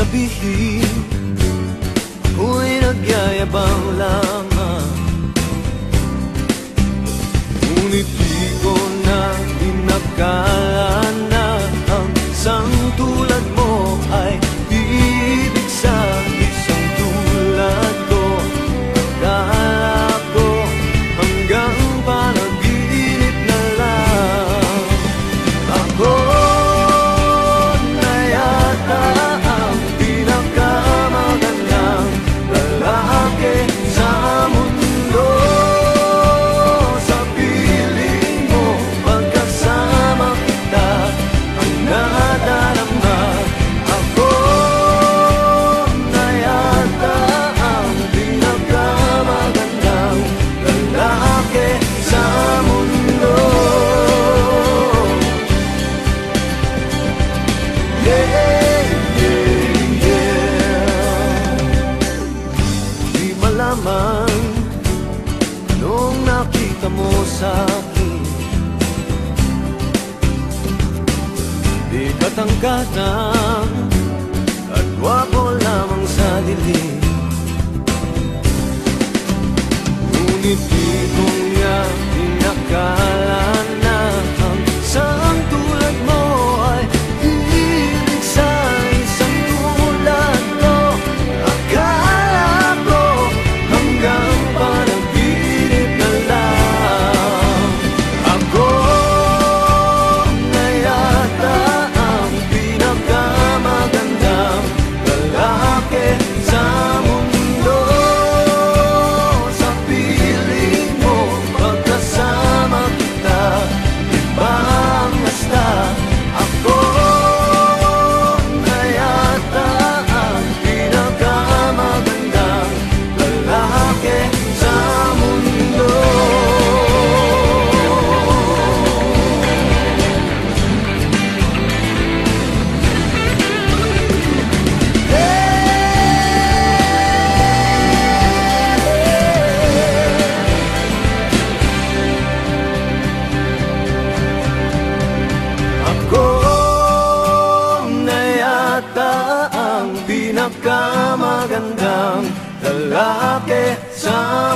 sabihin ako'y nagyayabang lamang, ngunit di ko na inakala na ang isang tulad mo ay ibig sa isang tulad ko. Akala ko hanggang panaginip na lang. Ako na yata ang pinakamagandang lalaki sa mundo. Sa piling mo pagkasama kita ang nadarama. Ako na yata ang pinakamagandang lalaki sa mundo. Yeah, yeah, yeah. Di malaman nung nakita mo sa akin, di katangkatang at wapo lamang sa dilim. Ngunit di ko nga inakala na ang isang tulad mo ay ibig sa isang tulad ko. Akala ko hanggang panaginip na lang. Ako na yata ang pinakamagandang lalaki sa mundo. Sa piling mo pagkasama kita, iba ang basta. Ako na yata ang pinakamagandang lalaki sa mundo. Ako na yata ang pinakamagandang lalaki sa